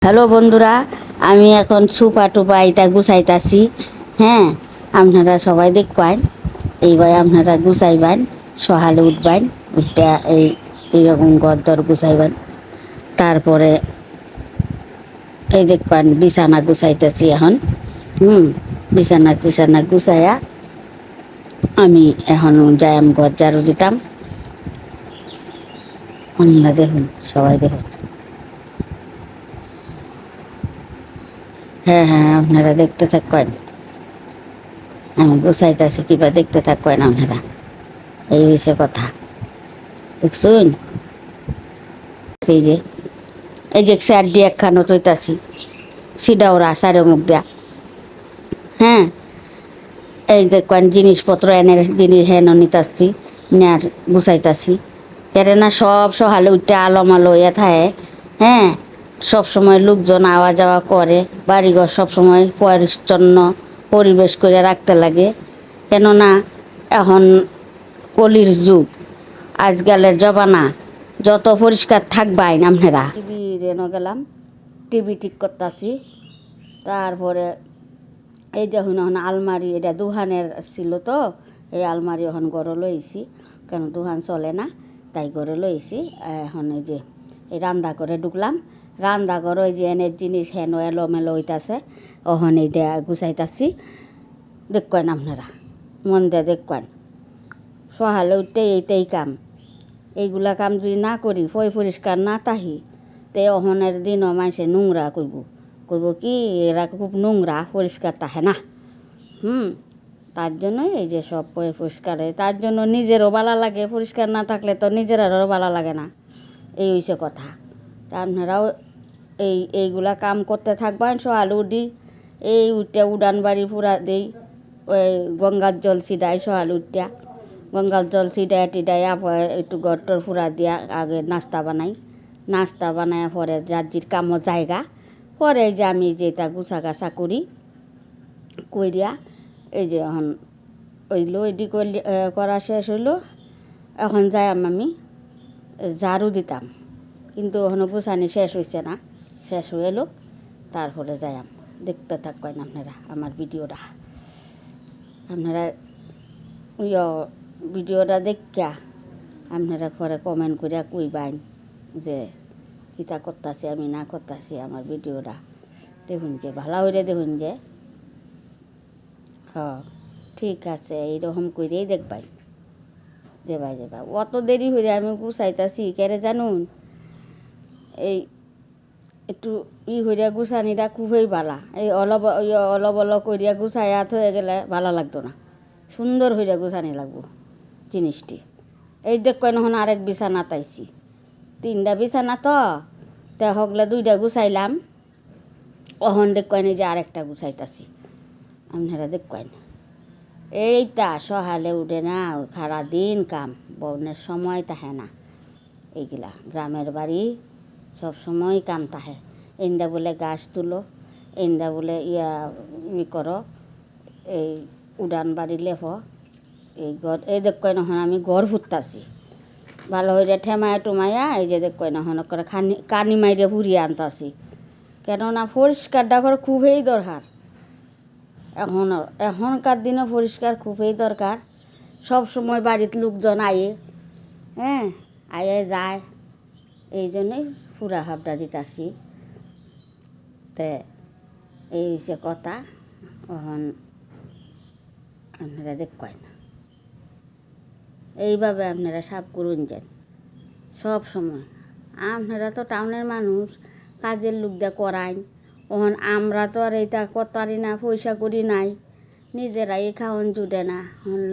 Hello বন্ধুরা, আমি এখন সুপা টুপা এটা গুছাইতাছি। হ্যাঁ, আপনারা সবাই দেখবেন। এইবার আপনারা গুছাইবেন, সকালে উঠবেন, উঠটা এইরকম গদ্দর গুছাইবেন। তারপরে এই দেখবেন বিছানা গুছাইতেছি এখন। বিছানা টিছানা গুছাইয়া আমি এখন যাইম ঘর ঝাড়ু দিতাম। আপনারা দেখুন, সবাই দেখুন। হ্যাঁ হ্যাঁ, আপনারা দেখতে থাকবেন। আমি গুছাইতেছি কিবা দেখতে থাকবেন আপনারা। এই হয়েছে কথা, দেখছুন? এই যে স্যার দিয়ে একখানো চইতাছি, সিডা ওরা সারে মুখ দেয়া। হ্যাঁ, এই দেখবেন জিনিসপত্র এনে জিনিস হেন নিতাছি, নেয়ার গুছাইতাছি। এরে না সব সকালে উঠতে আলো ইয়ে থাকে। হ্যাঁ, সব সময় লোকজন আওয়া যাওয়া করে, বাড়িঘর সবসময় পরিচ্ছন্ন পরিবেশ করে রাখতে লাগে। কেননা এখন কলির যুগ, আজকালের জবানা, যত পরিষ্কার থাকবাই আপনারা। টিভি রেনো গেলাম, টিভি ঠিক করতেছি। তারপরে এই দেখুন এখন আলমারি, এটা দুহানের ছিল তো, এই আলমারি এখন গড়ে লইছি, কেন দুহান চলে না, তাই গড়ে লইছি। এখন এই যে এই রান্না করে ঢুকলাম, রান্না করে ওই যে এনের জিনিস হেন এলোমেলো হইতাছে, ওখানে এইটা গুছাইতাছি। দেখবেন আপনারা, মন দিয়ে দেখবেন। সকালে উঠতে এইটাই কাম। এইগুলা কাম যদি না করি, পরিষ্কার না তাহি, তে অহনের দিনও মানুষে নোংরা করব, কি এরা খুব নোংরা, পরিষ্কার তাহে না। তার জন্যই এই যে সব পরিষ্কার, তার জন্য নিজেরও ভালো লাগে, পরিষ্কার না থাকলে তো নিজেরারও ভালো লাগে না। এই হইছে কথা। তা আপনারাও এইগুলা কাম করতে থাকবেন। সকালে উঠি, এই উঠে উড়ান বাড়ি পুরা দেই, ওই গঙ্গার জল ছিটাই সকালে উঠিয়া, গঙ্গার জল ছিটাই টিটাই একটু গট্টর ফুরা দিয়া আগে নাস্তা বানায় পরে যার কামও জায়গা, পরে যে আমি যেটা গুছা গাছা কইরিয়া এই যে এখন ওইলো এডি করা শেষ হইলো। এখন যাই আমি ঝাড়ু দিতাম, কিন্তু ওখানে গুছানি শেষ হয়েছে না, শেষ হয়ে এলো। তারপরে যাইম, দেখতে থাকবেন আপনারা আমার ভিডিওটা। আপনারা ভিডিওটা দেখা আপনারা পরে কমেন্ট করিয়া কইবেন যে কিতা করতেছি আমি না করতেছি। আমার ভিডিওটা দেখুন যে ভালো হইলে দেখুন যে ঠিক আছে, এইরকম করেই দেখবাই। দেবাই অত দেরি হইলে আমি গুছাইতাছি কেরে জানুন, এই একটু হইয়া গুছানিটা খুবই ভালা। এই অলপ অলপ করিয়া গুছাইয়া হয়ে গেলে ভালো লাগতো না, সুন্দর হইয়া গুছানি লাগবো জিনিসটি। এই দেখবেন এখন আরেক বিছানা তাইছি, 3টা বিছানা তো, তে হগলে 2টা গুছাইলাম। অহন দেখবেন এই যে আরেকটা গুছাইতাছি, আপনারা দেখবেন। এইটা সকালে উঠে না, সারা দিন কাম, বনের সময় তাহে না। এইগুলা গ্রামের বাড়ি, সব সময় কাম তাহে। এন্দা বলে গাছ তুলো, এন্দা বলে করো, এই উড়ান বাড়ি লেফ, এই দেখবেন এখন আমি ঘর ফুটতাছি ভালো হইয়া ঠেমায়া টুমাইয়া। এই যে দেখবেন এখন করে কানি মাইরে ফুরিয়ে আনতাছি, কেননা পরিষ্কারটা করে খুবই দরকার। এখনকার দিনে পরিষ্কার খুবই দরকার। সব সময় বাড়িতে লোকজন আয়ে, হ্যাঁ আয়ে যায়, এই জন্যই পুরা হাবড়া দিতাছি। তে এই হচ্ছে কথা। এখন আপনারা দেখবেন, এইভাবে আপনারা সাফ করুন যান সব সময়। আপনারা তো টাউনের মানুষ, কাজের লোক দিয়ে করাইন। ওহন আমরা তো আর এইটা করতে পারি না, পয়সা করি নাই, নিজেরাই খাওয়ান জুটে না,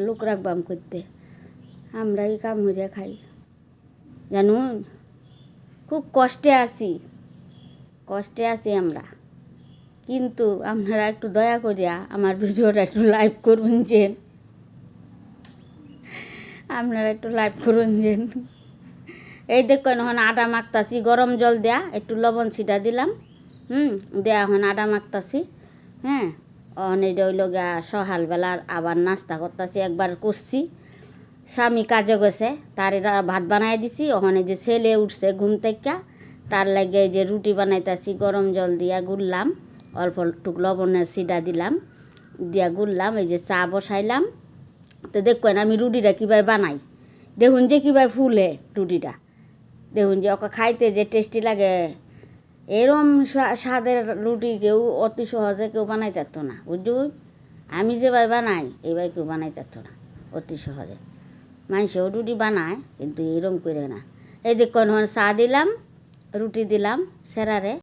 লোক রাখবাম করতে। আমরা এই কাম হইয়া খাই জানুন, খুব কষ্টে আছি আমরা। কিন্তু আপনারা একটু দয়া করিয়া আমার ভিডিওটা একটু লাইভ করুন যেন, আপনারা একটু লাইভ করুন যেন। এই দেখুন এখন আটা মাখতাছি, গরম জল দেয়া একটু লবণ ছিটা দিলাম, দেয়া এখন আটা মাখতাছি। হ্যাঁ, অনেক হইল গা সকালবেলার আবার নাস্তা করতেছি, একবার করছি। স্বামী কাজে গেছে, তার ভাত বানাই দিছি। ওখানে যে ছেলে উঠছে ঘুম থেকে, তার লাগে এই যে রুটি বানাইতেছি, গরম জল দিয়া গুললাম, অল্প টুক লবণের সিডা দিলাম, দিয়া গুললাম, এই যে চা বসাইলাম। তো দেখবেন আমি রুটিটা কীভাবে বানাই, দেখুন যে কীভাবে ফুলে রুটিটা, দেখুন যে ওকে খাইতে যে টেস্টি লাগে। এরম স্বাদের রুটি কেউ অতি সহজে কেউ বানাই থাকতো না, বুঝুন। আমি যেভাবে বানাই এইভাবে কেউ বানাই থাকতো না অতি সহজে। মানুষেও রুটি বানায় কিন্তু এরম করে না। এই দেখুন চা দিলাম, রুটি দিলাম সেরারে।